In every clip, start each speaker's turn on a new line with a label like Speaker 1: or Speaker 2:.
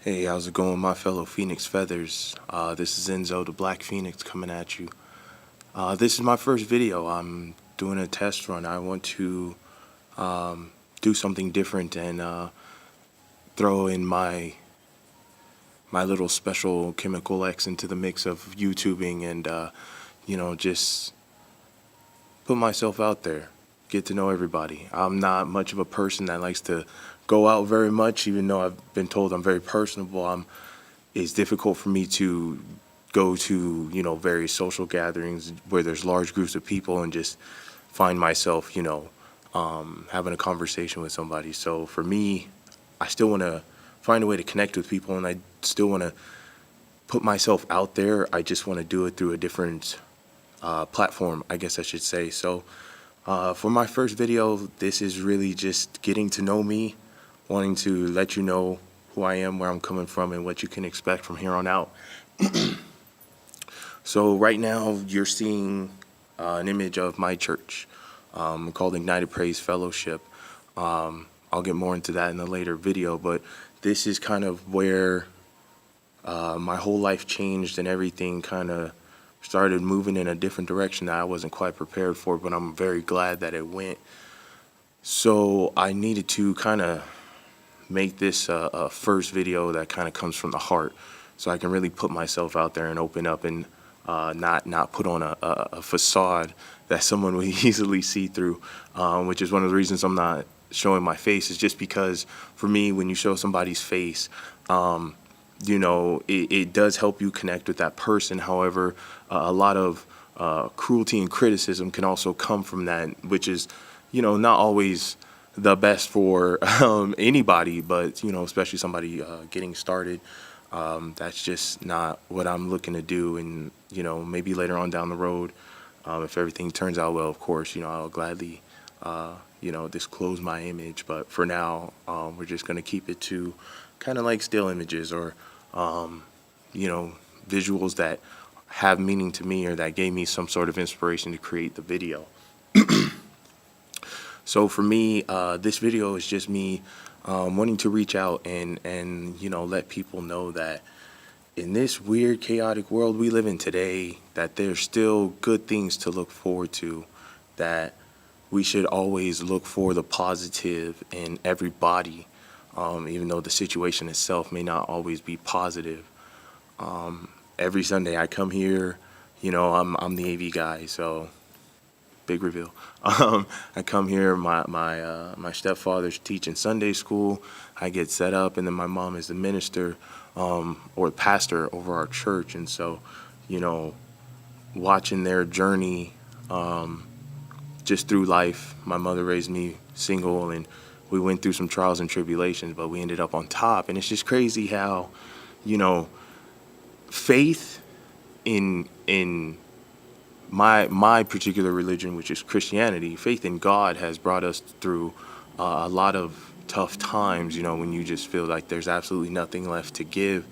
Speaker 1: Hey, how's it going, my fellow Phoenix Feathers? This is Inzo, the Black Phoenix, coming at you. This is my first video. I'm doing a test run. I want to do something different and throw in my little special chemical X into the mix of YouTubing and just put myself out there, get to know everybody. I'm not much of a person that likes to go out very much, even though I've been told I'm very personable. It's difficult for me to go to, various social gatherings where there's large groups of people and just find myself, having a conversation with somebody. So for me, I still want to find a way to connect with people, and I still want to put myself out there. I just want to do it through a different platform, I guess I should say. So for my first video, this is really just getting to know me, wanting to let you know who I am, where I'm coming from, and what you can expect from here on out. So right now, you're seeing an image of my church called Ignited Praise Fellowship. I'll get more into that in a later video, but this is kind of where my whole life changed and everything kind of started moving in a different direction that I wasn't quite prepared for, but I'm very glad that it went. So I needed to kind of make this a first video that kind of comes from the heart, so I can really put myself out there and open up and not put on a facade that someone would easily see through, which is one of the reasons I'm not showing my face. Is just because for me, when you show somebody's face, it does help you connect with that person. However, a lot of cruelty and criticism can also come from that, which is, not always the best for anybody, but, especially somebody getting started. That's just not what I'm looking to do. And, maybe later on down the road, if everything turns out well, of course, I'll gladly, disclose my image. But for now, we're just going to keep it to kind of like still images or, visuals that have meaning to me or that gave me some sort of inspiration to create the video. So for me, this video is just me wanting to reach out and let people know that in this weird, chaotic world we live in today, that there's still good things to look forward to, that we should always look for the positive in everybody, even though the situation itself may not always be positive. Every Sunday I come here, I'm the AV guy, so big reveal. I come here, my stepfather's teaching Sunday school. I get set up, and then my mom is the minister or pastor over our church. And so, watching their journey just through life. My mother raised me single, and we went through some trials and tribulations, but we ended up on top. And it's just crazy how, faith in my particular religion, which is Christianity, faith in God has brought us through a lot of tough times, when you just feel like there's absolutely nothing left to give.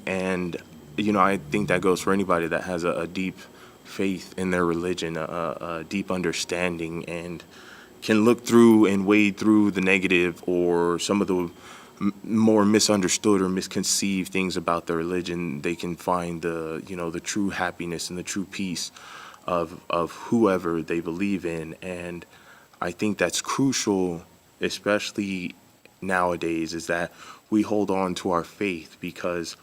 Speaker 1: And, I think that goes for anybody that has a deep faith in their religion, a deep understanding, and can look through and wade through the negative or some of the more misunderstood or misconceived things about their religion. They can find the true happiness and the true peace of whoever they believe in. And I think that's crucial, especially nowadays, is that we hold on to our faith, because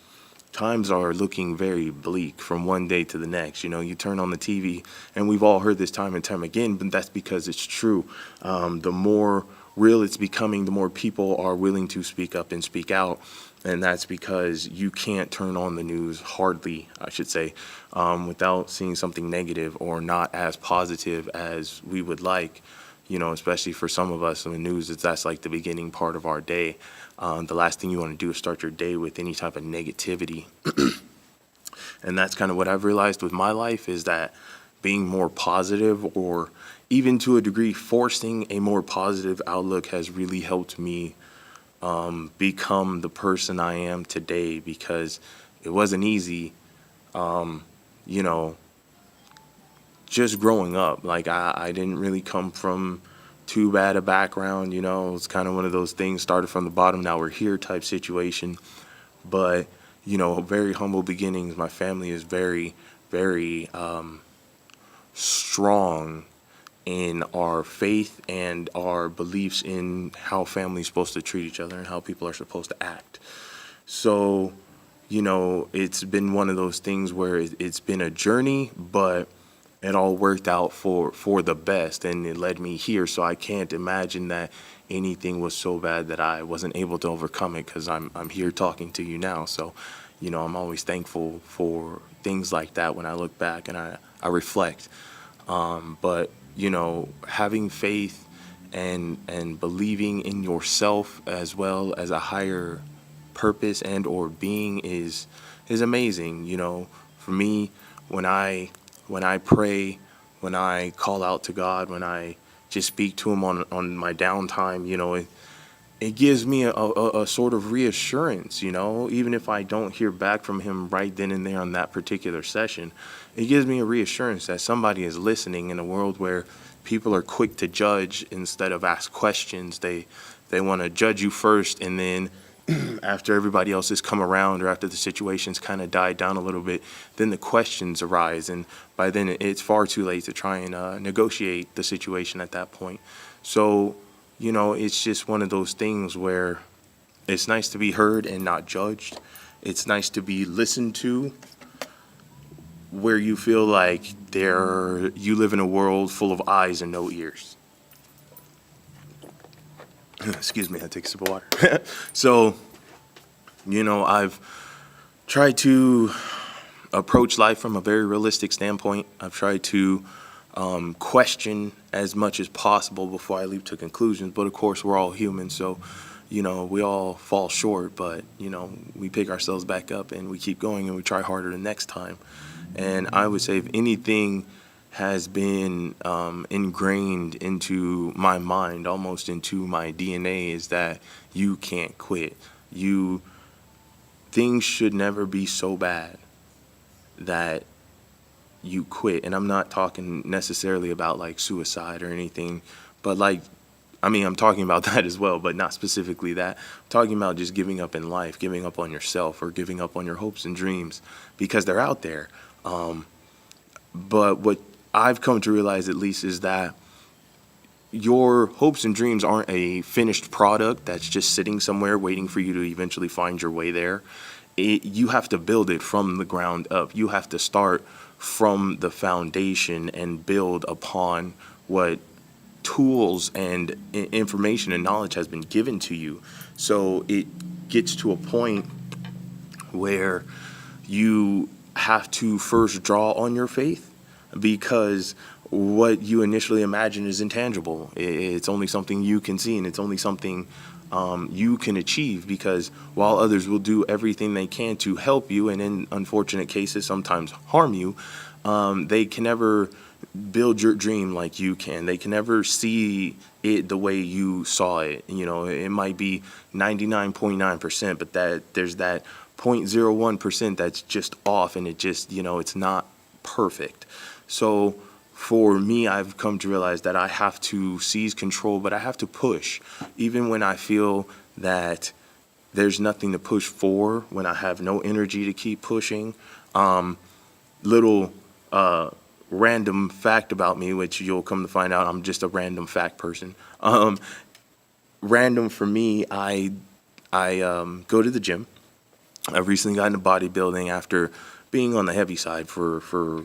Speaker 1: times are looking very bleak from one day to the next. You turn on the TV, and we've all heard this time and time again, but that's because it's true. The more real it's becoming, the more people are willing to speak up and speak out. And that's because you can't turn on the news, hardly, I should say, without seeing something negative or not as positive as we would like, especially for some of us in the news. That's like the beginning part of our day. The last thing you want to do is start your day with any type of negativity. And that's kind of what I've realized with my life, is that being more positive, or even to a degree forcing a more positive outlook, has really helped me become the person I am today, because it wasn't easy, just growing up. Like I didn't really come from too bad a background, it's kind of one of those things, started from the bottom, now we're here type situation. but very humble beginnings. My family is very, very strong in our faith and our beliefs in how family's supposed to treat each other and how people are supposed to act. So, it's been one of those things where it's been a journey, but it all worked out for the best, and it led me here. So I can't imagine that anything was so bad that I wasn't able to overcome it, because I'm here talking to you now. So, I'm always thankful for things like that when I look back and I reflect. But having faith and believing in yourself as well as a higher purpose and or being is amazing. For me, when I pray, when I call out to God, when I just speak to him on my downtime, it gives me a sort of reassurance, even if I don't hear back from him right then and there on that particular session. It gives me a reassurance that somebody is listening in a world where people are quick to judge instead of ask questions. They want to judge you first, and then after everybody else has come around, or after the situation's kind of died down a little bit, then the questions arise, and by then it's far too late to try and negotiate the situation at that point. So, it's just one of those things where it's nice to be heard and not judged. It's nice to be listened to, where you feel like you live in a world full of eyes and no ears. Excuse me, I take a sip of water. So, I've tried to approach life from a very realistic standpoint. I've tried to question as much as possible before I leap to conclusions. But of course, we're all human, so we all fall short. But we pick ourselves back up and we keep going and we try harder the next time. And I would say, if anything has been ingrained into my mind, almost into my DNA, is that you can't quit. Things should never be so bad that you quit. And I'm not talking necessarily about like suicide or anything, but I'm talking about that as well, but not specifically that. I'm talking about just giving up in life, giving up on yourself, or giving up on your hopes and dreams, because they're out there. But what I've come to realize, at least, is that your hopes and dreams aren't a finished product that's just sitting somewhere waiting for you to eventually find your way there. You have to build it from the ground up. You have to start from the foundation and build upon what tools and information and knowledge has been given to you. So it gets to a point where you have to first draw on your faith, because what you initially imagine is intangible. It's only something you can see, and it's only something you can achieve, because while others will do everything they can to help you, and in unfortunate cases sometimes harm you, they can never build your dream like you can. They can never see it the way you saw it. It might be 99.9%, but there's that 0.01% that's just off, and it just, it's not perfect. So for me, I've come to realize that I have to seize control, but I have to push, even when I feel that there's nothing to push for, when I have no energy to keep pushing. Little random fact about me, which you'll come to find out I'm just a random fact person. Random for me, I go to the gym. I've recently gotten into bodybuilding after being on the heavy side for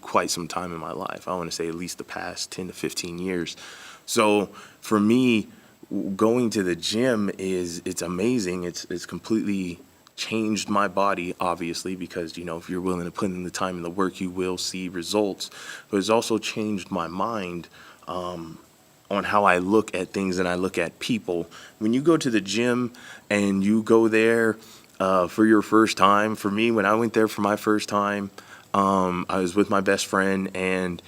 Speaker 1: quite some time in my life. I want to say at least the past 10 to 15 years. So for me, going to the gym it's amazing. It's completely changed my body, obviously, because if you're willing to put in the time and the work, you will see results. But it's also changed my mind on how I look at things and I look at people. When you go to the gym and you go there for your first time, for me, when I went there for my first time, I was with my best friend, and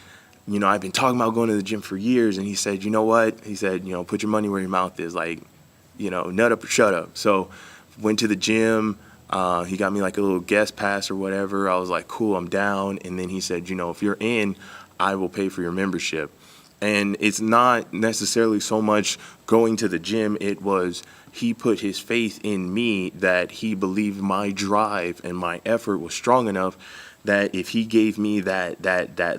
Speaker 1: I've been talking about going to the gym for years, and he said, you know what? He said, put your money where your mouth is, nut up or shut up. So went to the gym. He got me like a little guest pass or whatever. I was like, cool, I'm down. And then he said, if you're in, I will pay for your membership. And it's not necessarily so much going to the gym. It was he put his faith in me, that he believed my drive and my effort was strong enough that if he gave me that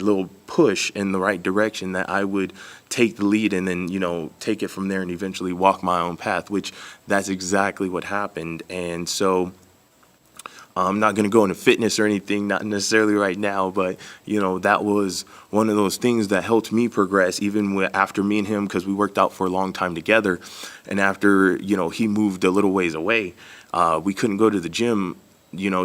Speaker 1: little push in the right direction, that I would take the lead and then, take it from there and eventually walk my own path, which that's exactly what happened. And so I'm not going to go into fitness or anything, not necessarily right now, but, that was one of those things that helped me progress, even after me and him, because we worked out for a long time together. And after, he moved a little ways away, we couldn't go to the gym,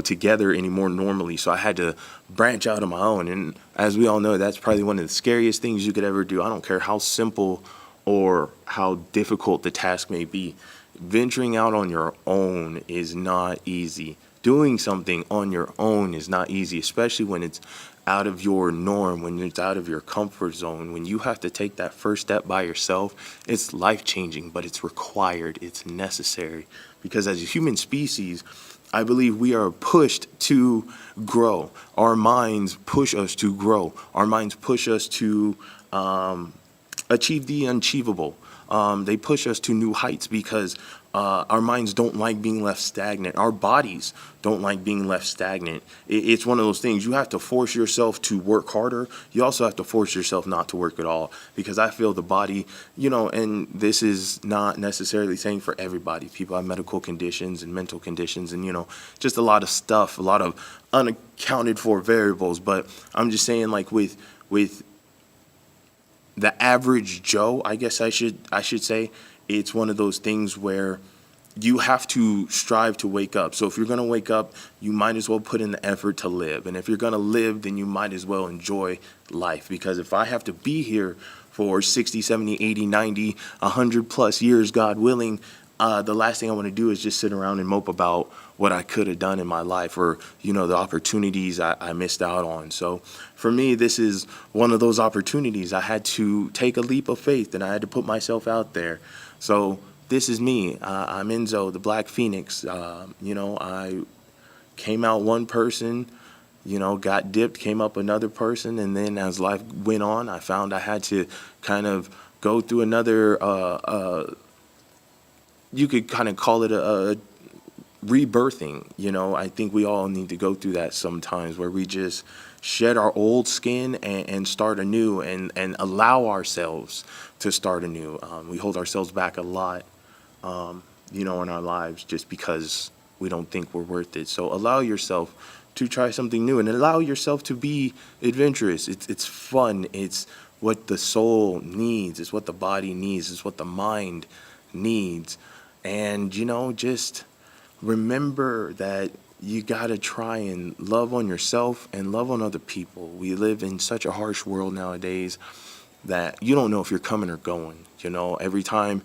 Speaker 1: together anymore normally. So I had to branch out on my own. And as we all know, that's probably one of the scariest things you could ever do. I don't care how simple or how difficult the task may be. Venturing out on your own is not easy. Doing something on your own is not easy, especially when it's out of your norm, when it's out of your comfort zone. When you have to take that first step by yourself, it's life-changing, but it's required, it's necessary. Because as a human species, I believe we are pushed to grow. Our minds push us to grow. Our minds push us to achieve the unachievable. They push us to new heights because our minds don't like being left stagnant. Our bodies don't like being left stagnant. It's one of those things. You have to force yourself to work harder. You also have to force yourself not to work at all, because I feel the body, and this is not necessarily saying for everybody. People have medical conditions and mental conditions and, just a lot of stuff, a lot of unaccounted for variables. But I'm just saying, like, with the average Joe, I guess I should say, it's one of those things where you have to strive to wake up. So if you're going to wake up, you might as well put in the effort to live. And if you're going to live, then you might as well enjoy life. Because if I have to be here for 60, 70, 80, 90, 100 plus years, God willing, the last thing I want to do is just sit around and mope about what I could have done in my life, or, the opportunities I missed out on. So for me, this is one of those opportunities. I had to take a leap of faith and I had to put myself out there. So this is me. I'm Inzo, the Black Phoenix. I came out one person, got dipped, came up another person. And then as life went on, I found I had to kind of go through another, you could kind of call it a rebirthing. I think we all need to go through that sometimes, where we just shed our old skin and start anew, and allow ourselves to start anew. We hold ourselves back a lot, in our lives, just because we don't think we're worth it. So allow yourself to try something new, and allow yourself to be adventurous. It's fun. It's what the soul needs. It's what the body needs. It's what the mind needs. And, just remember that you got to try and love on yourself and love on other people. We live in such a harsh world nowadays that you don't know if you're coming or going. Every time,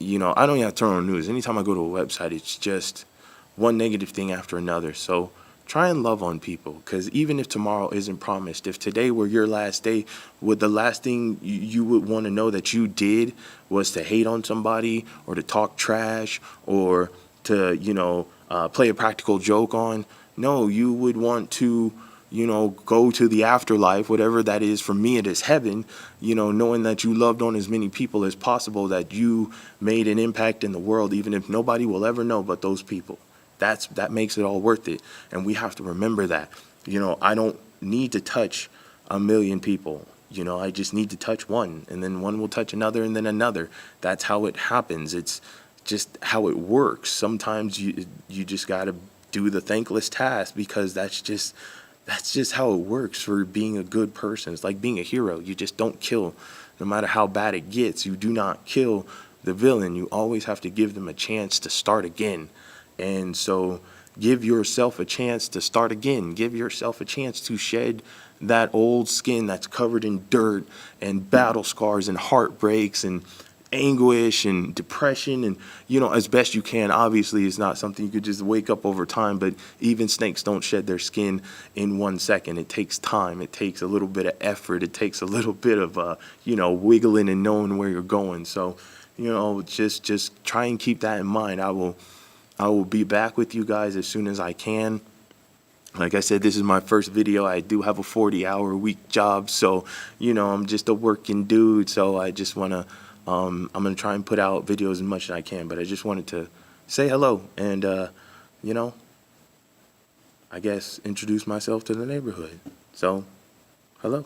Speaker 1: I don't even have to turn on the news. Anytime I go to a website, it's just one negative thing after another. So try and love on people, because even if tomorrow isn't promised, if today were your last day, would the last thing you would want to know that you did was to hate on somebody, or to talk trash, or to, play a practical joke on? No, you would want to, go to the afterlife, whatever that is. For me, it is heaven, knowing that you loved on as many people as possible, that you made an impact in the world, even if nobody will ever know but those people. That makes it all worth it. And we have to remember that. I don't need to touch a million people. I just need to touch one, and then one will touch another, and then another. That's how it happens. It's just how it works. Sometimes you just got to do the thankless task, because that's just how it works for being a good person. It's like being a hero. You just don't kill. No matter how bad it gets, you do not kill the villain. You always have to give them a chance to start again. And so give yourself a chance to start again. Give yourself a chance to shed that old skin that's covered in dirt and battle scars and heartbreaks and anguish and depression, and as best you can. Obviously, it's not something you could just wake up over time, but even snakes don't shed their skin in 1 second. It takes time. It takes a little bit of effort. It takes a little bit of wiggling and knowing where you're going. So just try and keep that in mind. I will be back with you guys as soon as I can. Like I said, this is my first video. I do have a 40-hour-a-week job, so I'm just a working dude. So I just want to I'm going to try and put out videos as much as I can, but I just wanted to say hello and, you know, I guess introduce myself to the neighborhood. So, hello.